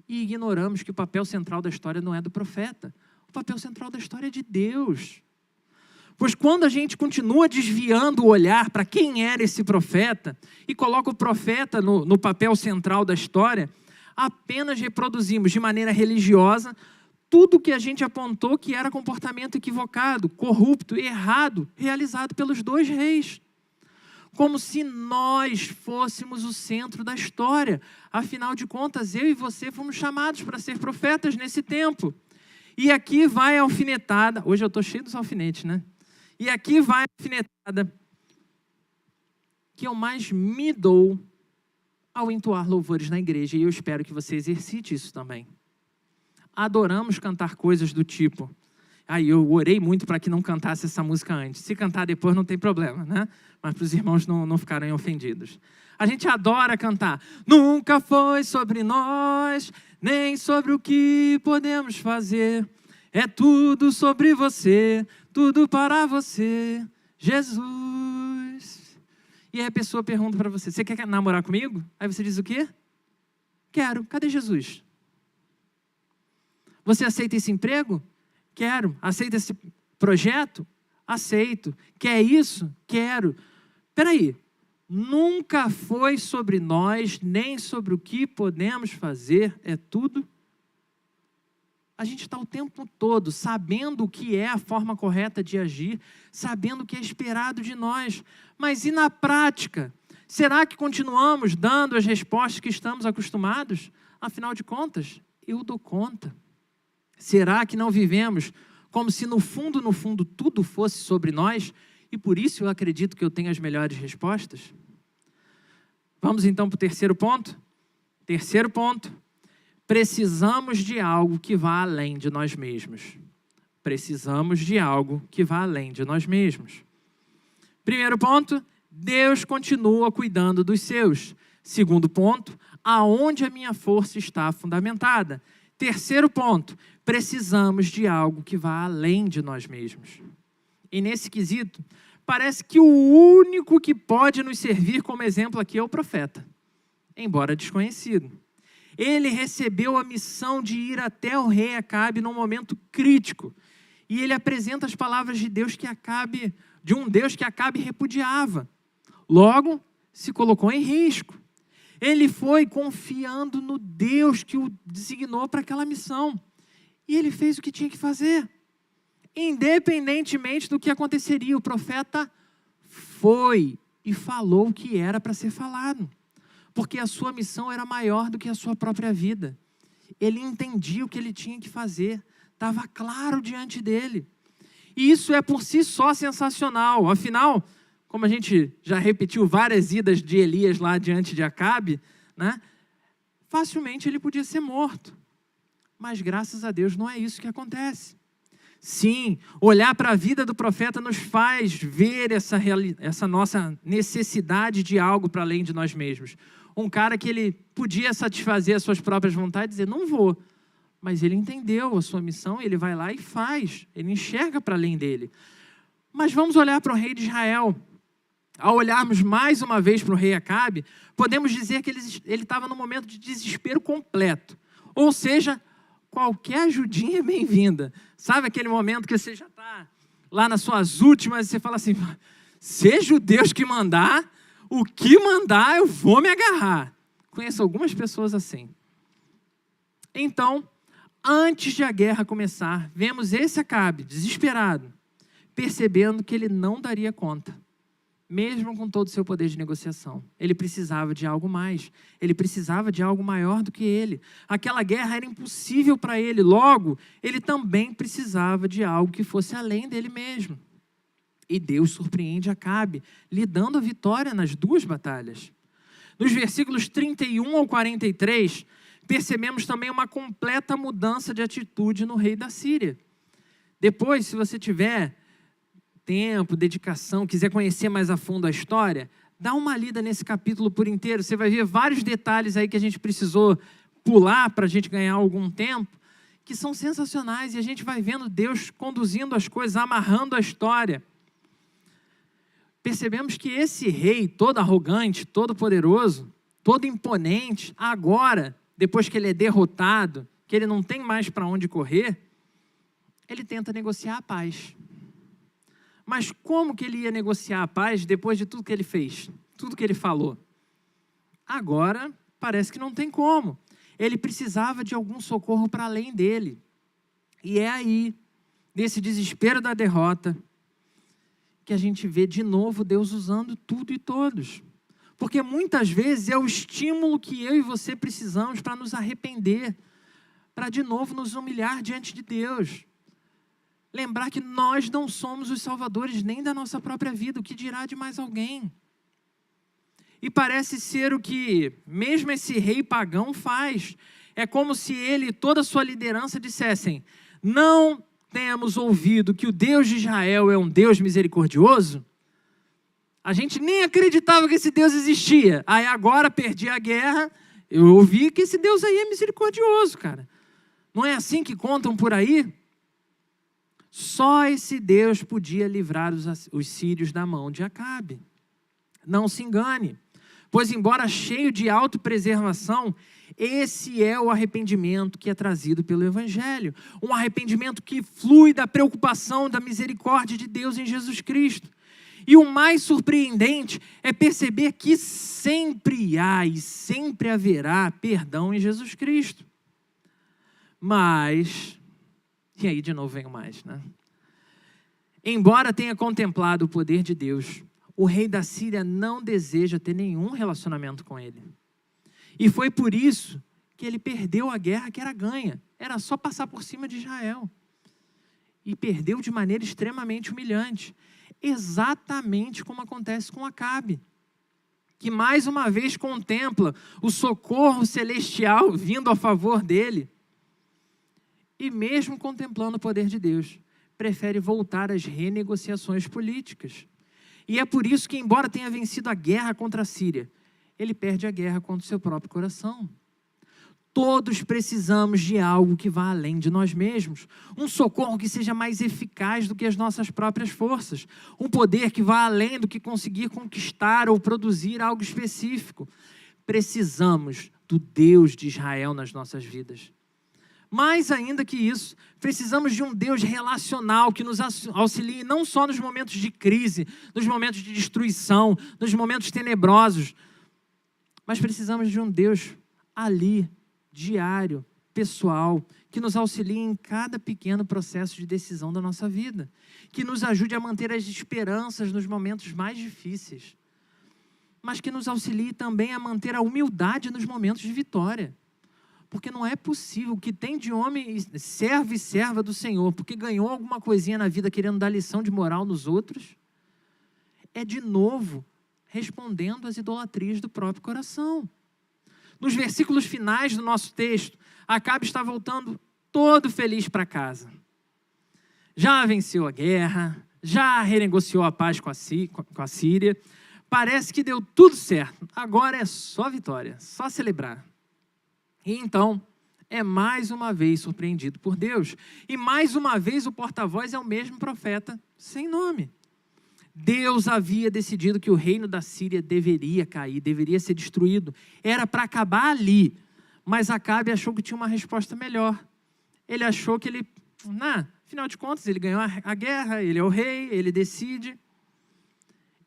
E ignoramos que o papel central da história não é do profeta, o papel central da história é de Deus. Pois quando a gente continua desviando o olhar para quem era esse profeta e coloca o profeta no papel central da história, apenas reproduzimos de maneira religiosa tudo que a gente apontou que era comportamento equivocado, corrupto, errado, realizado pelos dois reis. Como se nós fôssemos o centro da história. Afinal de contas, eu e você fomos chamados para ser profetas nesse tempo. E aqui vai a alfinetada. Hoje eu estou cheio dos alfinetes, né? E aqui vai a alfinetada que eu mais me dou ao entoar louvores na igreja. E eu espero que você exercite isso também. Adoramos cantar coisas do tipo... Aí eu orei muito para que não cantasse essa música antes. Se cantar depois não tem problema, né? Mas para os irmãos não ficarem ofendidos. A gente adora cantar. Nunca foi sobre nós, nem sobre o que podemos fazer. É tudo sobre você, tudo para você, Jesus. E aí a pessoa pergunta para você, você quer namorar comigo? Aí você diz o quê? Quero. Cadê Jesus? Você aceita esse emprego? Quero. Aceita esse projeto? Aceito. Quer isso? Quero. Espera aí. Nunca foi sobre nós, nem sobre o que podemos fazer. É tudo. A gente está o tempo todo sabendo o que é a forma correta de agir, sabendo o que é esperado de nós. Mas e na prática? Será que continuamos dando as respostas que estamos acostumados? Afinal de contas, eu dou conta. Será que não vivemos como se no fundo, tudo fosse sobre nós? E por isso eu acredito que eu tenho as melhores respostas? Vamos então para o terceiro ponto? Terceiro ponto. Precisamos de algo que vá além de nós mesmos. Precisamos de algo que vá além de nós mesmos. Primeiro ponto, Deus continua cuidando dos seus. Segundo ponto, aonde a minha força está fundamentada. Terceiro ponto, precisamos de algo que vá além de nós mesmos. E nesse quesito, parece que o único que pode nos servir como exemplo aqui é o profeta, embora desconhecido. Ele recebeu a missão de ir até o rei Acabe num momento crítico. E ele apresenta as palavras de Deus de um Deus que Acabe repudiava. Logo, se colocou em risco. Ele foi confiando no Deus que o designou para aquela missão. E ele fez o que tinha que fazer. Independentemente do que aconteceria, o profeta foi e falou o que era para ser falado. Porque a sua missão era maior do que a sua própria vida. Ele entendia o que ele tinha que fazer. Estava claro diante dele. E isso é por si só sensacional. Afinal, como a gente já repetiu várias idas de Elias lá diante de Acabe, né? Facilmente ele podia ser morto. Mas graças a Deus não é isso que acontece. Sim, olhar para a vida do profeta nos faz ver essa nossa necessidade de algo para além de nós mesmos. Um cara que ele podia satisfazer as suas próprias vontades e dizer, não vou. Mas ele entendeu a sua missão, ele vai lá e faz. Ele enxerga para além dele. Mas vamos olhar para o rei de Israel. Ao olharmos mais uma vez para o rei Acabe, podemos dizer que ele estava num momento de desespero completo. Ou seja, qualquer ajudinha é bem-vinda. Sabe aquele momento que você já está lá nas suas últimas e você fala assim, seja o Deus que mandar, o que mandar eu vou me agarrar. Conheço algumas pessoas assim. Então, antes de a guerra começar, vemos esse Acabe, desesperado, percebendo que ele não daria conta. Mesmo com todo o seu poder de negociação. Ele precisava de algo mais. Ele precisava de algo maior do que ele. Aquela guerra era impossível para ele. Logo, ele também precisava de algo que fosse além dele mesmo. E Deus surpreende Acabe, lhe dando a vitória nas duas batalhas. Nos versículos 31 ao 43, percebemos também uma completa mudança de atitude no rei da Síria. Depois, se você tiver tempo, dedicação, quiser conhecer mais a fundo a história, dá uma lida nesse capítulo por inteiro. Você vai ver vários detalhes aí que a gente precisou pular para a gente ganhar algum tempo, que são sensacionais, e a gente vai vendo Deus conduzindo as coisas, amarrando a história. Percebemos que esse rei, todo arrogante, todo poderoso, todo imponente, agora, depois que ele é derrotado, que ele não tem mais para onde correr, ele tenta negociar a paz. Mas como que ele ia negociar a paz depois de tudo que ele fez? Tudo que ele falou? Agora, parece que não tem como. Ele precisava de algum socorro para além dele. E é aí, nesse desespero da derrota, que a gente vê de novo Deus usando tudo e todos. Porque muitas vezes é o estímulo que eu e você precisamos para nos arrepender, para de novo nos humilhar diante de Deus. Lembrar que nós não somos os salvadores nem da nossa própria vida, o que dirá de mais alguém? E parece ser o que mesmo esse rei pagão faz. É como se ele e toda a sua liderança dissessem, não temos ouvido que o Deus de Israel é um Deus misericordioso? A gente nem acreditava que esse Deus existia. Aí agora perdi a guerra, eu ouvi que esse Deus aí é misericordioso, cara. Não é assim que contam por aí? Só esse Deus podia livrar os sírios da mão de Acabe. Não se engane, pois embora cheio de autopreservação, esse é o arrependimento que é trazido pelo Evangelho. Um arrependimento que flui da preocupação, da misericórdia de Deus em Jesus Cristo. E o mais surpreendente é perceber que sempre há e sempre haverá perdão em Jesus Cristo. Mas... E aí de novo vem o mais, né? Embora tenha contemplado o poder de Deus, o rei da Síria não deseja ter nenhum relacionamento com ele. E foi por isso que ele perdeu a guerra que era ganha. Era só passar por cima de Israel. E perdeu de maneira extremamente humilhante. Exatamente como acontece com Acabe, que mais uma vez contempla o socorro celestial vindo a favor dele. E mesmo contemplando o poder de Deus, prefere voltar às renegociações políticas. E é por isso que, embora tenha vencido a guerra contra a Síria, ele perde a guerra contra o seu próprio coração. Todos precisamos de algo que vá além de nós mesmos. Um socorro que seja mais eficaz do que as nossas próprias forças. Um poder que vá além do que conseguir conquistar ou produzir algo específico. Precisamos do Deus de Israel nas nossas vidas. Mais ainda que isso, precisamos de um Deus relacional que nos auxilie não só nos momentos de crise, nos momentos de destruição, nos momentos tenebrosos, mas precisamos de um Deus ali, diário, pessoal, que nos auxilie em cada pequeno processo de decisão da nossa vida, que nos ajude a manter as esperanças nos momentos mais difíceis, mas que nos auxilie também a manter a humildade nos momentos de vitória. Porque não é possível, o que tem de homem servo e serva do Senhor, porque ganhou alguma coisinha na vida querendo dar lição de moral nos outros, é de novo respondendo às idolatrias do próprio coração. Nos versículos finais do nosso texto, Acabe está voltando todo feliz para casa. Já venceu a guerra, já renegociou a paz com a Síria, parece que deu tudo certo, agora é só vitória, só celebrar. E então, é mais uma vez surpreendido por Deus. E mais uma vez o porta-voz é o mesmo profeta, sem nome. Deus havia decidido que o reino da Síria deveria cair, deveria ser destruído. Era para acabar ali. Mas Acabe achou que tinha uma resposta melhor. Ele achou que afinal de contas, ele ganhou a guerra, ele é o rei, ele decide.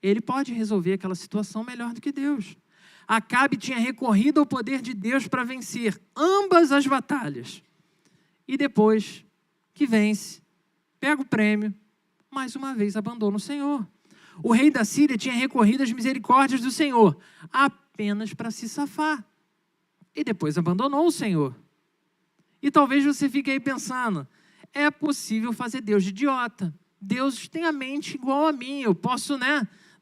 Ele pode resolver aquela situação melhor do que Deus. Acabe tinha recorrido ao poder de Deus para vencer ambas as batalhas. E depois que vence, pega o prêmio, mais uma vez abandona o Senhor. O rei da Síria tinha recorrido às misericórdias do Senhor, apenas para se safar. E depois abandonou o Senhor. E talvez você fique aí pensando, é possível fazer Deus de idiota. Deus tem a mente igual a mim, eu posso,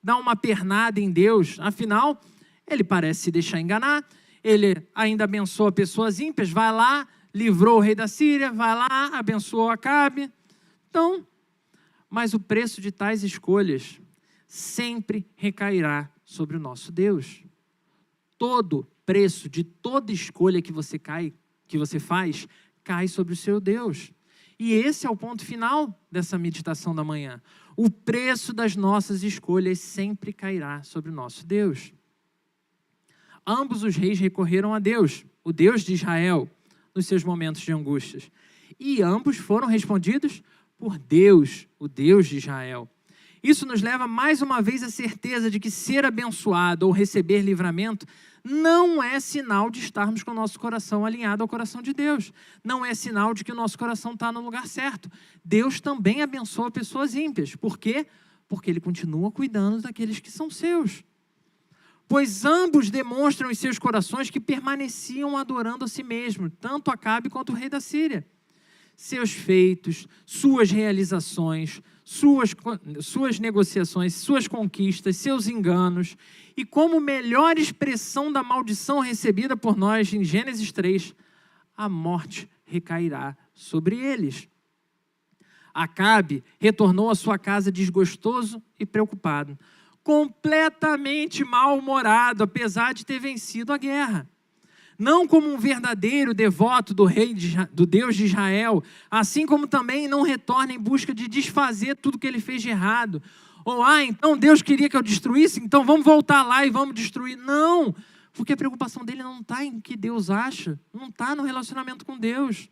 dar uma pernada em Deus. Afinal, ele parece se deixar enganar, ele ainda abençoa pessoas ímpias, vai lá, livrou o rei da Síria, vai lá, abençoou Acabe. Então, mas o preço de tais escolhas sempre recairá sobre o nosso Deus. Todo preço de toda escolha que você faz, cai sobre o seu Deus. E esse é o ponto final dessa meditação da manhã. O preço das nossas escolhas sempre cairá sobre o nosso Deus. Ambos os reis recorreram a Deus, o Deus de Israel, nos seus momentos de angústias. E ambos foram respondidos por Deus, o Deus de Israel. Isso nos leva mais uma vez à certeza de que ser abençoado ou receber livramento não é sinal de estarmos com o nosso coração alinhado ao coração de Deus. Não é sinal de que o nosso coração está no lugar certo. Deus também abençoa pessoas ímpias. Por quê? Porque Ele continua cuidando daqueles que são seus. Pois ambos demonstram em seus corações que permaneciam adorando a si mesmo, tanto Acabe quanto o rei da Síria. Seus feitos, suas realizações, suas negociações, suas conquistas, seus enganos, e como melhor expressão da maldição recebida por nós em Gênesis 3, a morte recairá sobre eles. Acabe retornou à sua casa desgostoso e preocupado, completamente mal-humorado, apesar de ter vencido a guerra. Não como um verdadeiro devoto do Deus de Israel, assim como também não retorna em busca de desfazer tudo que ele fez de errado. Ou, então Deus queria que eu destruísse, então vamos voltar lá e vamos destruir. Não, porque a preocupação dele não está em o que Deus acha, não está no relacionamento com Deus.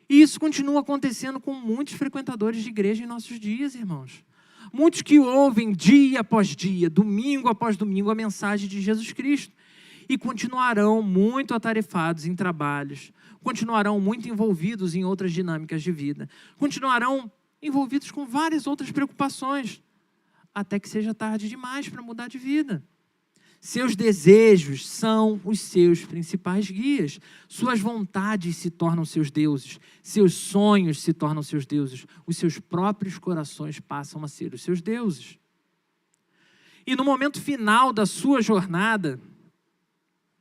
E isso continua acontecendo com muitos frequentadores de igreja em nossos dias, irmãos. Muitos que ouvem dia após dia, domingo após domingo, a mensagem de Jesus Cristo. E continuarão muito atarefados em trabalhos, continuarão muito envolvidos em outras dinâmicas de vida, continuarão envolvidos com várias outras preocupações, até que seja tarde demais para mudar de vida. Seus desejos são os seus principais guias, suas vontades se tornam seus deuses, seus sonhos se tornam seus deuses, os seus próprios corações passam a ser os seus deuses. E no momento final da sua jornada,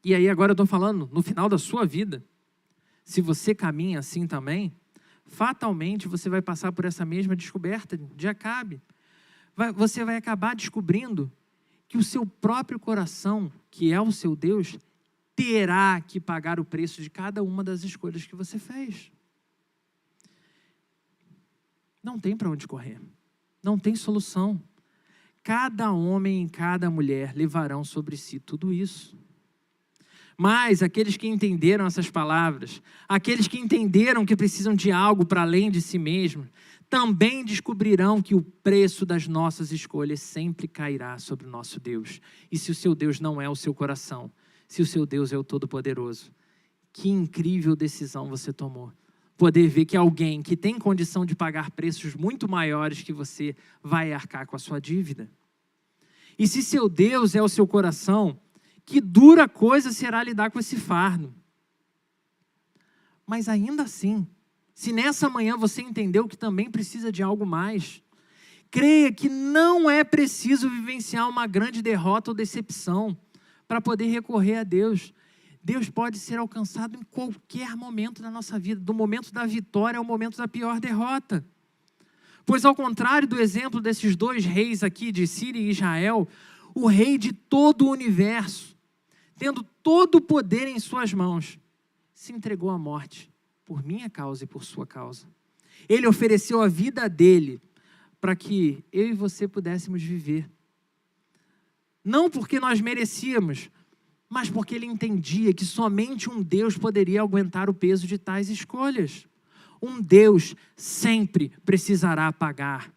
e aí agora eu estou falando no final da sua vida, se você caminha assim também, fatalmente você vai passar por essa mesma descoberta de Acabe. Você vai acabar descobrindo que o seu próprio coração, que é o seu Deus, terá que pagar o preço de cada uma das escolhas que você fez. Não tem para onde correr, não tem solução. Cada homem e cada mulher levarão sobre si tudo isso. Mas aqueles que entenderam essas palavras, aqueles que entenderam que precisam de algo para além de si mesmos, também descobrirão que o preço das nossas escolhas sempre cairá sobre o nosso Deus. E se o seu Deus não é o seu coração, se o seu Deus é o Todo-Poderoso, que incrível decisão você tomou. Poder ver que alguém que tem condição de pagar preços muito maiores que você vai arcar com a sua dívida. E se seu Deus é o seu coração, que dura coisa será lidar com esse fardo. Mas ainda assim, se nessa manhã você entendeu que também precisa de algo mais, creia que não é preciso vivenciar uma grande derrota ou decepção para poder recorrer a Deus. Deus pode ser alcançado em qualquer momento da nossa vida, do momento da vitória ao momento da pior derrota. Pois ao contrário do exemplo desses dois reis aqui de Síria e Israel, o rei de todo o universo, tendo todo o poder em suas mãos, se entregou à morte por minha causa e por sua causa. Ele ofereceu a vida dele para que eu e você pudéssemos viver. Não porque nós merecíamos, mas porque ele entendia que somente um Deus poderia aguentar o peso de tais escolhas. Um Deus sempre precisará pagar.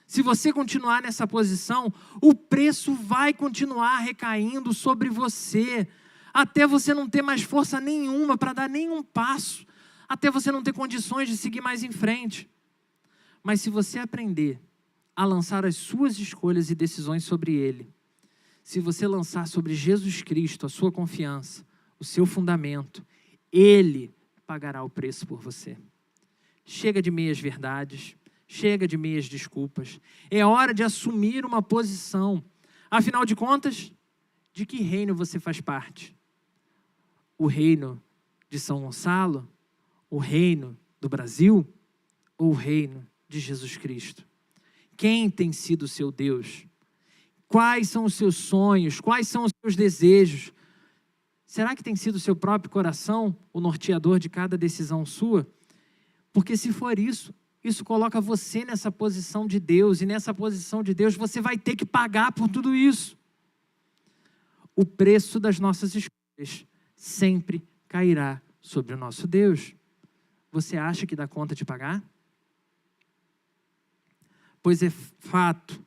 Se você continuar nessa posição, o preço vai continuar recaindo sobre você, até você não ter mais força nenhuma para dar nenhum passo, até você não ter condições de seguir mais em frente. Mas se você aprender a lançar as suas escolhas e decisões sobre Ele, se você lançar sobre Jesus Cristo a sua confiança, o seu fundamento, Ele pagará o preço por você. Chega de meias verdades, chega de meias desculpas. É hora de assumir uma posição. Afinal de contas, de que reino você faz parte? O reino de São Gonçalo? O reino do Brasil? Ou o reino de Jesus Cristo? Quem tem sido o seu Deus? Quais são os seus sonhos? Quais são os seus desejos? Será que tem sido o seu próprio coração o norteador de cada decisão sua? Porque se for isso coloca você nessa posição de Deus, e nessa posição de Deus você vai ter que pagar por tudo isso. O preço das nossas escolhas sempre cairá sobre o nosso Deus. Você acha que dá conta de pagar? Pois é fato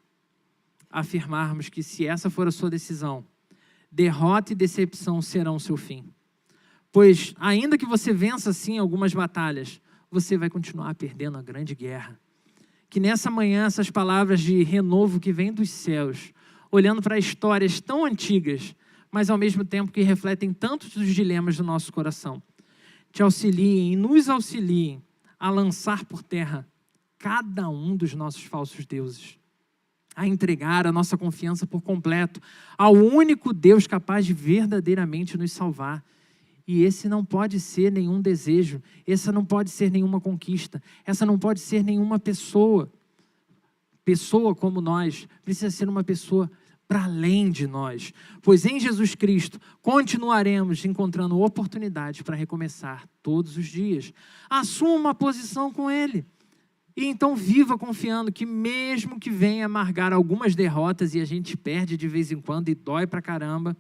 afirmarmos que se essa for a sua decisão, derrota e decepção serão o seu fim. Pois ainda que você vença sim algumas batalhas, você vai continuar perdendo a grande guerra. Que nessa manhã essas palavras de renovo que vêm dos céus, olhando para histórias tão antigas, mas ao mesmo tempo que refletem tantos dos dilemas do nosso coração, te auxiliem e nos auxiliem a lançar por terra cada um dos nossos falsos deuses, a entregar a nossa confiança por completo ao único Deus capaz de verdadeiramente nos salvar. E esse não pode ser nenhum desejo, essa não pode ser nenhuma conquista, essa não pode ser nenhuma pessoa. Pessoa como nós precisa ser uma pessoa para além de nós, pois em Jesus Cristo continuaremos encontrando oportunidades para recomeçar todos os dias. Assuma uma posição com Ele. E então viva confiando que mesmo que venha amargar algumas derrotas e a gente perde de vez em quando e dói pra caramba,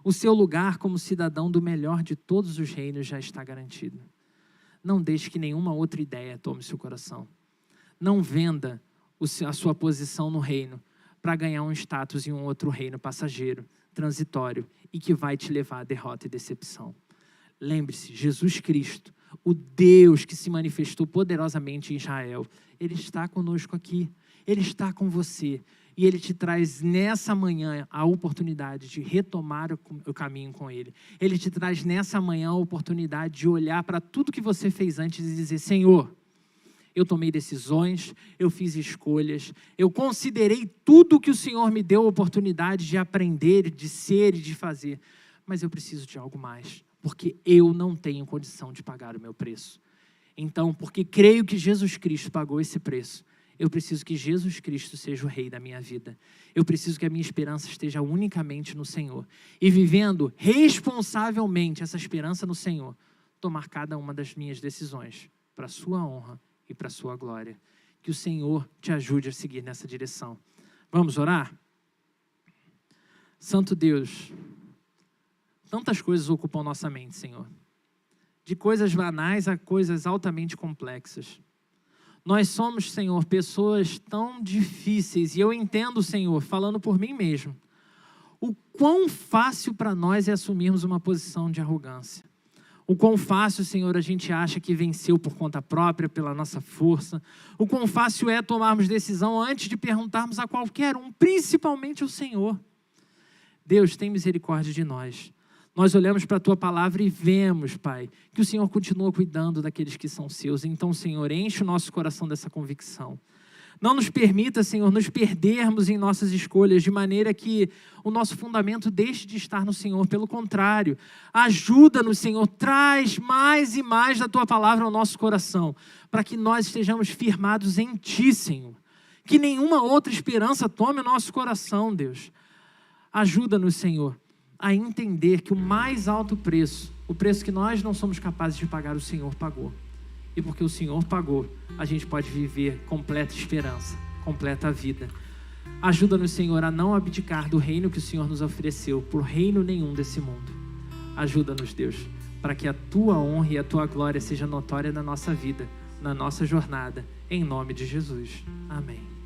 o seu lugar como cidadão do melhor de todos os reinos já está garantido. Não deixe que nenhuma outra ideia tome seu coração. Não venda a sua posição no reino para ganhar um status em um outro reino passageiro, transitório e que vai te levar à derrota e decepção. Lembre-se, Jesus Cristo, o Deus que se manifestou poderosamente em Israel, Ele está conosco aqui, Ele está com você. E Ele te traz nessa manhã a oportunidade de retomar o caminho com Ele. Ele te traz nessa manhã a oportunidade de olhar para tudo que você fez antes e dizer: Senhor, eu tomei decisões, eu fiz escolhas, eu considerei tudo que o Senhor me deu a oportunidade de aprender, de ser e de fazer. Mas eu preciso de algo mais, porque eu não tenho condição de pagar o meu preço. Então, porque creio que Jesus Cristo pagou esse preço, eu preciso que Jesus Cristo seja o Rei da minha vida. Eu preciso que a minha esperança esteja unicamente no Senhor. E vivendo responsavelmente essa esperança no Senhor, tomar cada uma das minhas decisões para a sua honra e para a sua glória. Que o Senhor te ajude a seguir nessa direção. Vamos orar? Santo Deus, tantas coisas ocupam nossa mente, Senhor. De coisas banais a coisas altamente complexas. Nós somos, Senhor, pessoas tão difíceis, e eu entendo, Senhor, falando por mim mesmo, o quão fácil para nós é assumirmos uma posição de arrogância. O quão fácil, Senhor, a gente acha que venceu por conta própria, pela nossa força. O quão fácil é tomarmos decisão antes de perguntarmos a qualquer um, principalmente ao Senhor. Deus, tem misericórdia de nós. Nós olhamos para a Tua palavra e vemos, Pai, que o Senhor continua cuidando daqueles que são seus. Então, Senhor, enche o nosso coração dessa convicção. Não nos permita, Senhor, nos perdermos em nossas escolhas, de maneira que o nosso fundamento deixe de estar no Senhor. Pelo contrário, ajuda-nos, Senhor, traz mais e mais da Tua palavra ao nosso coração, para que nós estejamos firmados em Ti, Senhor. Que nenhuma outra esperança tome o nosso coração, Deus. Ajuda-nos, Senhor, a entender que o mais alto preço, o preço que nós não somos capazes de pagar, o Senhor pagou. E porque o Senhor pagou, a gente pode viver completa esperança, completa a vida. Ajuda-nos, Senhor, a não abdicar do reino que o Senhor nos ofereceu por reino nenhum desse mundo. Ajuda-nos, Deus, para que a Tua honra e a Tua glória seja notória na nossa vida, na nossa jornada, em nome de Jesus. Amém.